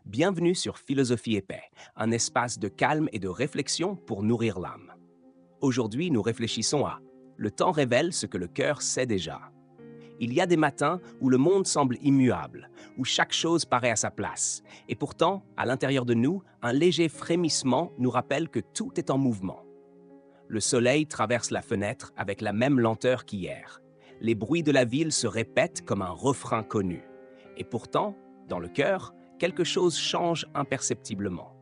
Bienvenue sur Philosophie et Paix, un espace de calme et de réflexion pour nourrir l'âme. Aujourd'hui, nous réfléchissons à le temps révèle ce que le cœur sait déjà. Il y a des matins où le monde semble immuable, où chaque chose paraît à sa place, et pourtant, à l'intérieur de nous, un léger frémissement nous rappelle que tout est en mouvement. Le soleil traverse la fenêtre avec la même lenteur qu'hier. Les bruits de la ville se répètent comme un refrain connu. Et pourtant, dans le cœur, quelque chose change imperceptiblement.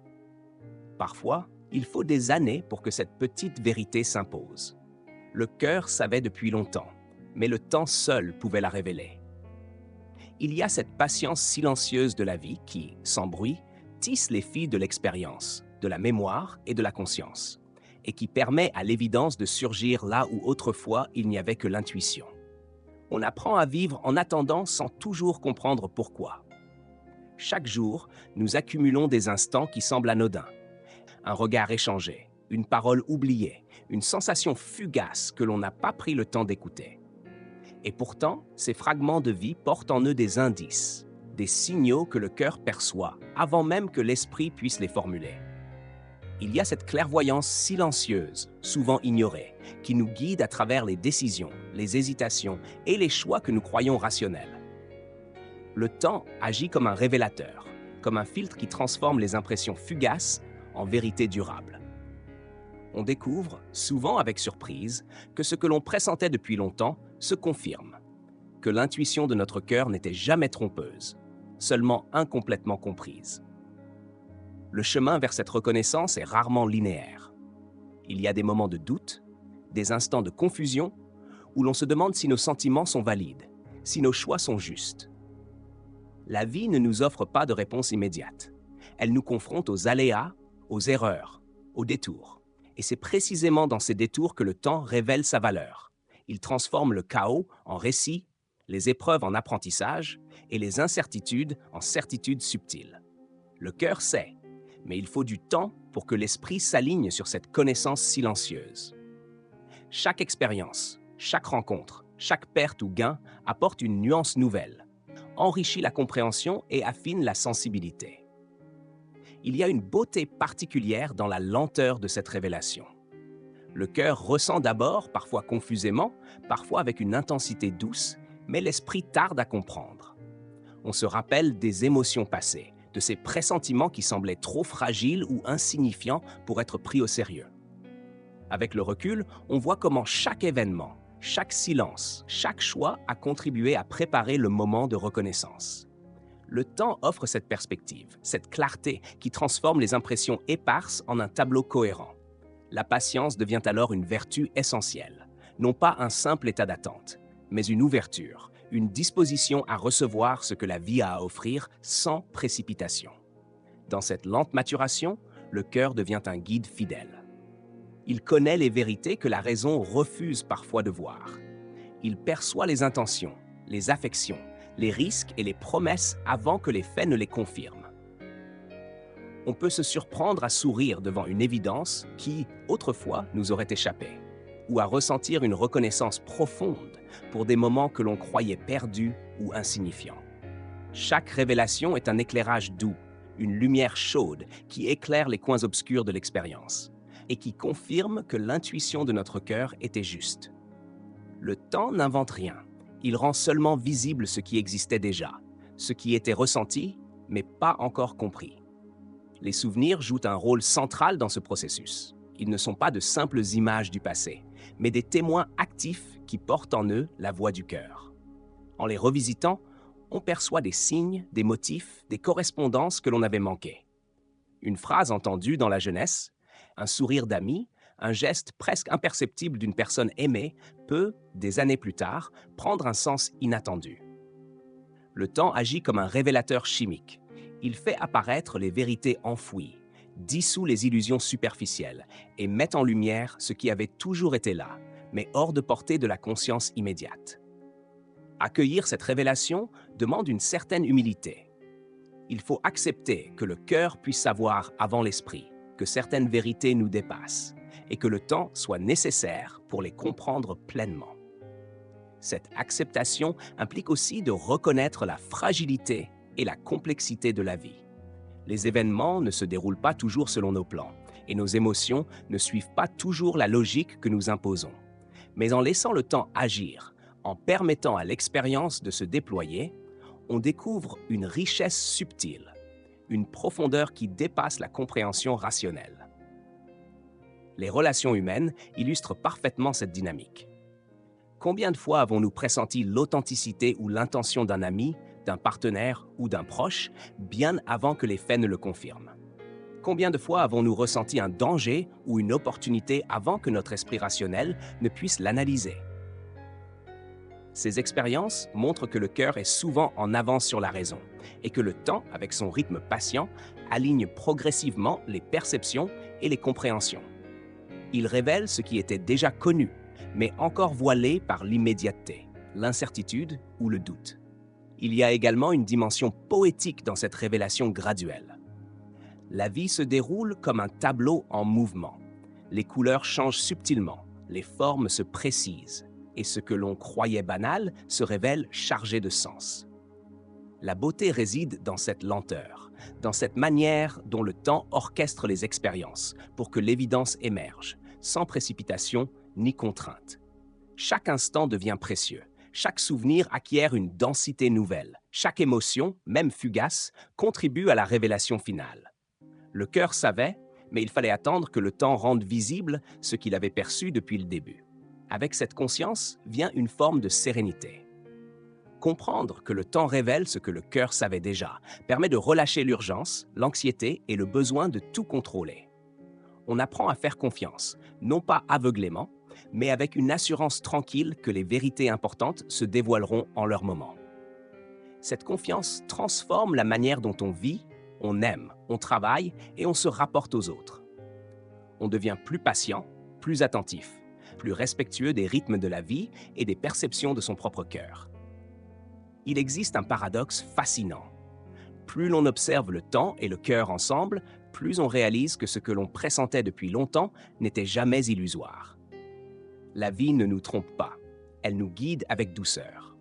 Parfois, il faut des années pour que cette petite vérité s'impose. Le cœur savait depuis longtemps, mais le temps seul pouvait la révéler. Il y a cette patience silencieuse de la vie qui, sans bruit, tisse les fils de l'expérience, de la mémoire et de la conscience, et qui permet à l'évidence de surgir là où autrefois il n'y avait que l'intuition. On apprend à vivre en attendant sans toujours comprendre pourquoi. Chaque jour, nous accumulons des instants qui semblent anodins. Un regard échangé, une parole oubliée, une sensation fugace que l'on n'a pas pris le temps d'écouter. Et pourtant, ces fragments de vie portent en eux des indices, des signaux que le cœur perçoit avant même que l'esprit puisse les formuler. Il y a cette clairvoyance silencieuse, souvent ignorée, qui nous guide à travers les décisions, les hésitations et les choix que nous croyons rationnels. Le temps agit comme un révélateur, comme un filtre qui transforme les impressions fugaces en vérité durable. On découvre, souvent avec surprise, que ce que l'on pressentait depuis longtemps se confirme, que l'intuition de notre cœur n'était jamais trompeuse, seulement incomplètement comprise. Le chemin vers cette reconnaissance est rarement linéaire. Il y a des moments de doute, des instants de confusion, où l'on se demande si nos sentiments sont valides, si nos choix sont justes. La vie ne nous offre pas de réponse immédiate. Elle nous confronte aux aléas, aux erreurs, aux détours. Et c'est précisément dans ces détours que le temps révèle sa valeur. Il transforme le chaos en récit, les épreuves en apprentissage et les incertitudes en certitudes subtiles. Le cœur sait, mais il faut du temps pour que l'esprit s'aligne sur cette connaissance silencieuse. Chaque expérience, chaque rencontre, chaque perte ou gain apporte une nuance nouvelle, enrichit la compréhension et affine la sensibilité. Il y a une beauté particulière dans la lenteur de cette révélation. Le cœur ressent d'abord, parfois confusément, parfois avec une intensité douce, mais l'esprit tarde à comprendre. On se rappelle des émotions passées, de ces pressentiments qui semblaient trop fragiles ou insignifiants pour être pris au sérieux. Avec le recul, on voit comment chaque événement, chaque silence, chaque choix a contribué à préparer le moment de reconnaissance. Le temps offre cette perspective, cette clarté qui transforme les impressions éparses en un tableau cohérent. La patience devient alors une vertu essentielle, non pas un simple état d'attente, mais une ouverture, une disposition à recevoir ce que la vie a à offrir sans précipitation. Dans cette lente maturation, le cœur devient un guide fidèle. Il connaît les vérités que la raison refuse parfois de voir. Il perçoit les intentions, les affections, les risques et les promesses avant que les faits ne les confirment. On peut se surprendre à sourire devant une évidence qui, autrefois, nous aurait échappé, ou à ressentir une reconnaissance profonde pour des moments que l'on croyait perdus ou insignifiants. Chaque révélation est un éclairage doux, une lumière chaude qui éclaire les coins obscurs de l'expérience et qui confirme que l'intuition de notre cœur était juste. Le temps n'invente rien, il rend seulement visible ce qui existait déjà, ce qui était ressenti, mais pas encore compris. Les souvenirs jouent un rôle central dans ce processus. Ils ne sont pas de simples images du passé, mais des témoins actifs qui portent en eux la voix du cœur. En les revisitant, on perçoit des signes, des motifs, des correspondances que l'on avait manquées. Une phrase entendue dans la jeunesse, un sourire d'ami, un geste presque imperceptible d'une personne aimée peut, des années plus tard, prendre un sens inattendu. Le temps agit comme un révélateur chimique. Il fait apparaître les vérités enfouies, dissout les illusions superficielles et met en lumière ce qui avait toujours été là, mais hors de portée de la conscience immédiate. Accueillir cette révélation demande une certaine humilité. Il faut accepter que le cœur puisse savoir avant l'esprit, que certaines vérités nous dépassent et que le temps soit nécessaire pour les comprendre pleinement. Cette acceptation implique aussi de reconnaître la fragilité et la complexité de la vie. Les événements ne se déroulent pas toujours selon nos plans, et nos émotions ne suivent pas toujours la logique que nous imposons. Mais en laissant le temps agir, en permettant à l'expérience de se déployer, on découvre une richesse subtile, une profondeur qui dépasse la compréhension rationnelle. Les relations humaines illustrent parfaitement cette dynamique. Combien de fois avons-nous pressenti l'authenticité ou l'intention d'un ami, d'un partenaire ou d'un proche bien avant que les faits ne le confirment? Combien de fois avons-nous ressenti un danger ou une opportunité avant que notre esprit rationnel ne puisse l'analyser? Ces expériences montrent que le cœur est souvent en avance sur la raison et que le temps, avec son rythme patient, aligne progressivement les perceptions et les compréhensions. Il révèle ce qui était déjà connu, mais encore voilé par l'immédiateté, l'incertitude ou le doute. Il y a également une dimension poétique dans cette révélation graduelle. La vie se déroule comme un tableau en mouvement. Les couleurs changent subtilement, les formes se précisent, et ce que l'on croyait banal se révèle chargé de sens. La beauté réside dans cette lenteur, dans cette manière dont le temps orchestre les expériences pour que l'évidence émerge, sans précipitation ni contrainte. Chaque instant devient précieux, chaque souvenir acquiert une densité nouvelle, chaque émotion, même fugace, contribue à la révélation finale. Le cœur savait, mais il fallait attendre que le temps rende visible ce qu'il avait perçu depuis le début. Avec cette conscience vient une forme de sérénité. Comprendre que le temps révèle ce que le cœur savait déjà permet de relâcher l'urgence, l'anxiété et le besoin de tout contrôler. On apprend à faire confiance, non pas aveuglément, mais avec une assurance tranquille que les vérités importantes se dévoileront en leur moment. Cette confiance transforme la manière dont on vit, on aime, on travaille et on se rapporte aux autres. On devient plus patient, plus attentif, plus respectueux des rythmes de la vie et des perceptions de son propre cœur. Il existe un paradoxe fascinant. Plus l'on observe le temps et le cœur ensemble, plus on réalise que ce que l'on pressentait depuis longtemps n'était jamais illusoire. La vie ne nous trompe pas, elle nous guide avec douceur.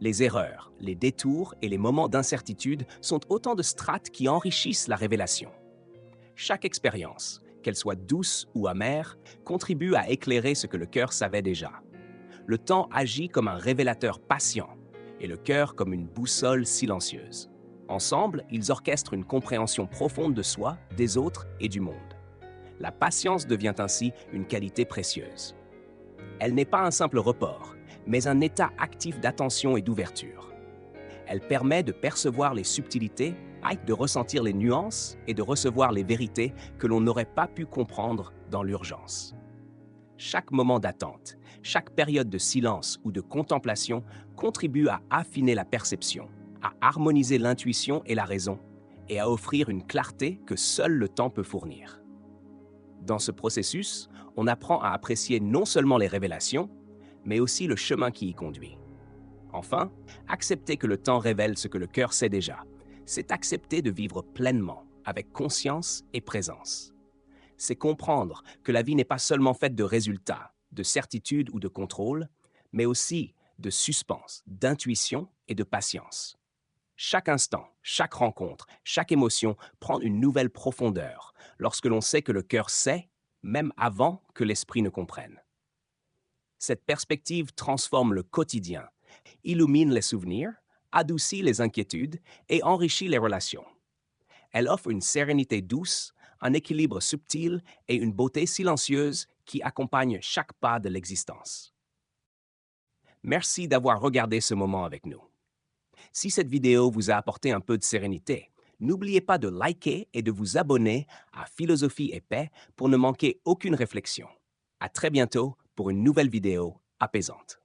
Les erreurs, les détours et les moments d'incertitude sont autant de strates qui enrichissent la révélation. Chaque expérience, qu'elle soit douce ou amère, contribue à éclairer ce que le cœur savait déjà. Le temps agit comme un révélateur patient et le cœur comme une boussole silencieuse. Ensemble, ils orchestrent une compréhension profonde de soi, des autres et du monde. La patience devient ainsi une qualité précieuse. Elle n'est pas un simple report, mais un état actif d'attention et d'ouverture. Elle permet de percevoir les subtilités, de ressentir les nuances et de recevoir les vérités que l'on n'aurait pas pu comprendre dans l'urgence. Chaque moment d'attente, chaque période de silence ou de contemplation contribue à affiner la perception, à harmoniser l'intuition et la raison, et à offrir une clarté que seul le temps peut fournir. Dans ce processus, on apprend à apprécier non seulement les révélations, mais aussi le chemin qui y conduit. Enfin, accepter que le temps révèle ce que le cœur sait déjà, c'est accepter de vivre pleinement, avec conscience et présence. C'est comprendre que la vie n'est pas seulement faite de résultats, de certitude ou de contrôle, mais aussi de suspense, d'intuition et de patience. Chaque instant, chaque rencontre, chaque émotion prend une nouvelle profondeur lorsque l'on sait que le cœur sait, même avant que l'esprit ne comprenne. Cette perspective transforme le quotidien, illumine les souvenirs, adoucit les inquiétudes et enrichit les relations. Elle offre une sérénité douce, un équilibre subtil et une beauté silencieuse qui accompagne chaque pas de l'existence. Merci d'avoir regardé ce moment avec nous. Si cette vidéo vous a apporté un peu de sérénité, n'oubliez pas de liker et de vous abonner à Philosophie et Paix pour ne manquer aucune réflexion. À très bientôt pour une nouvelle vidéo apaisante.